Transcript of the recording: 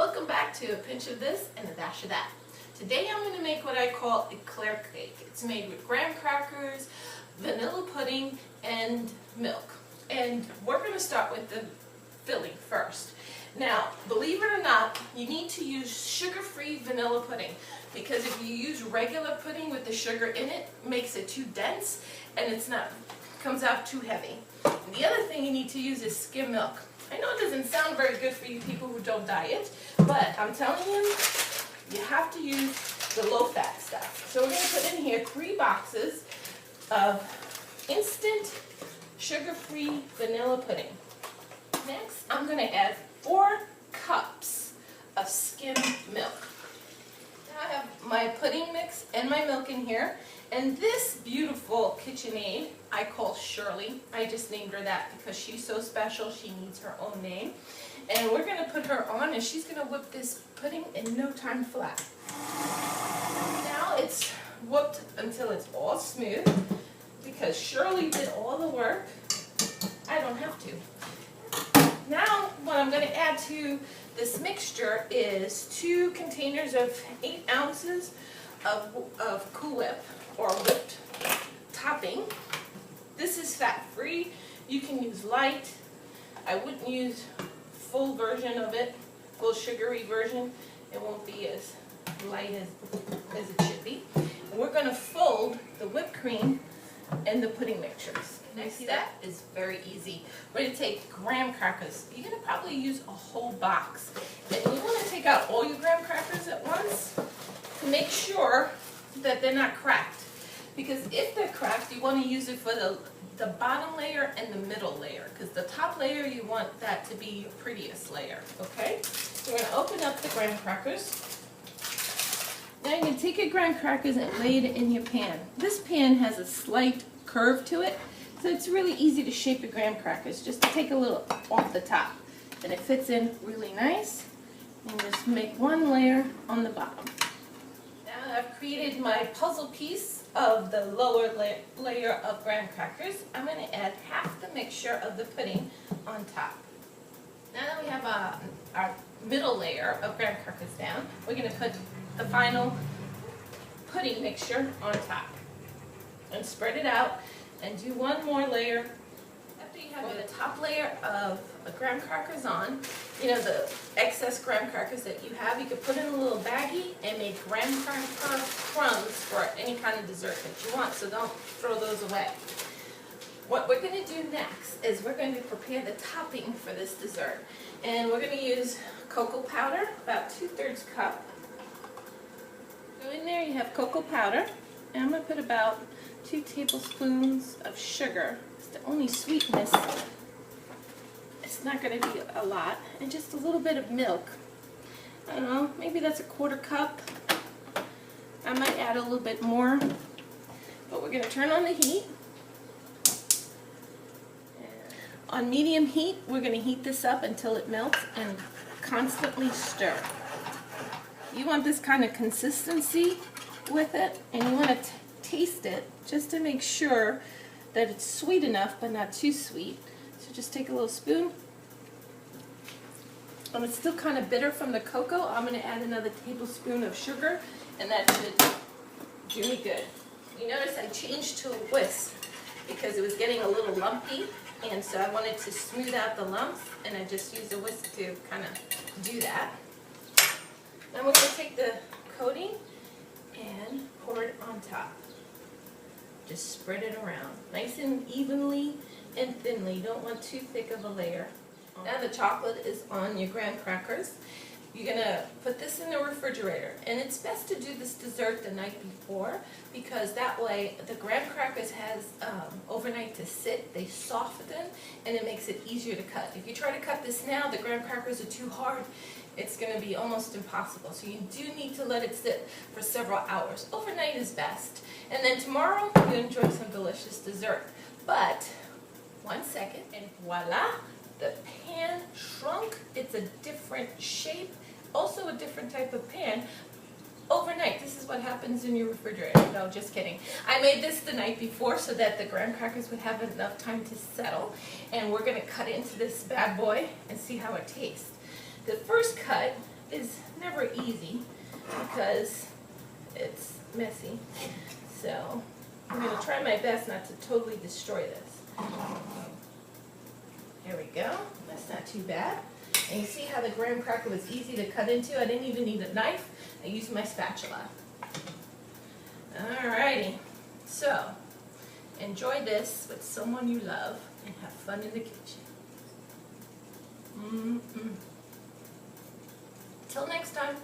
Welcome back to a pinch of this and a dash of that. Today I'm going to make what I call Eclair Cake. It's made with graham crackers, vanilla pudding, and milk. And we're going to start with the filling first. Now, believe it or not, you need to use sugar-free vanilla pudding, because if you use regular pudding with the sugar in it, it makes it too dense and comes out too heavy. And the other thing you need to use is skim milk. I know it doesn't sound very good for you people who don't diet, but I'm telling you, you have to use the low-fat stuff. So we're going to put in here 3 boxes of instant sugar-free vanilla pudding. Next, I'm going to add 4 cups of skimmed milk. Now I have my pudding mix and my milk in here. And this beautiful KitchenAid, I call Shirley. I just named her that because she's so special, she needs her own name. And we're going to put her on, and she's going to whip this pudding in no time flat. Now it's whipped until it's all smooth, because Shirley did all the work. I don't have to. Now what I'm going to add to this mixture is 2 containers of 8 ounces of Cool Whip, or whipped topping. This is fat-free. You can use light. I wouldn't use full version of it, full sugary version. It won't be as light as it should be. And we're going to fold the whipped cream and the pudding mixtures. Next step is very easy. We're going to take graham crackers. You're going to probably use a whole box. And you want to take out all your graham crackers at once to make sure that they're not cracked. Because if they're cracked, you want to use it for the bottom layer and the middle layer. Because the top layer, you want that to be your prettiest layer. Okay? So we're going to open up the graham crackers. Now you can take your graham crackers and lay it in your pan. This pan has a slight curve to it, so it's really easy to shape your graham crackers. Just to take a little off the top. Then it fits in really nice. And just make 1 layer on the bottom. Now I've created my puzzle piece of the lower layer of graham crackers. I'm going to add half the mixture of the pudding on top. Now that we have our middle layer of graham crackers down, we're going to put the final pudding mixture on top. And spread it out and do 1 more layer. After you have the top layer of graham crackers on, you know, the excess graham crackers that you have, you could put in a little baggie and make graham cracker crumbs for any kind of dessert that you want, so don't throw those away. What we're going to do next is we're going to prepare the topping for this dessert. And we're going to use cocoa powder, about 2/3 cup. So in there you have cocoa powder, and I'm going to put about 2 tablespoons of sugar. It's the only sweetness. It's not going to be a lot. And just a little bit of milk. I don't know, maybe that's 1/4 cup. I might add a little bit more. But we're going to turn on the heat. On medium heat, we're going to heat this up until it melts and constantly stir. You want this kind of consistency with it, and you want to taste it just to make sure that it's sweet enough but not too sweet. So just take a little spoon. And it's still kind of bitter from the cocoa. I'm going to add another tablespoon of sugar, and that should do me good. You notice I changed to a whisk because it was getting a little lumpy, and so I wanted to smooth out the lumps, and I just used a whisk to kind of do that. Now we're going to take the coating and pour it on top. Just spread it around, nice and evenly and thinly. You don't want too thick of a layer. Now the chocolate is on your graham crackers. You're going to put this in the refrigerator, and it's best to do this dessert the night before, because that way the graham crackers has overnight to sit, they soften, and it makes it easier to cut. If you try to cut this now, the graham crackers are too hard. It's going to be almost impossible. So you do need to let it sit for several hours. Overnight is best. And then tomorrow you enjoy some delicious dessert. But 1 second, and voila, the pan shrunk. It's a different shape, also a different type of pan. Overnight, this is what happens in your refrigerator. No, just kidding. I made this the night before so that the graham crackers would have enough time to settle. And we're going to cut into this bad boy and see how it tastes. The first cut easy because it's messy. So I'm going to try my best not to totally destroy this. There we go. That's not too bad. And you see how the graham cracker was easy to cut into? I didn't even need a knife. I used my spatula. Alrighty. So, enjoy this with someone you love and have fun in the kitchen. Till next time.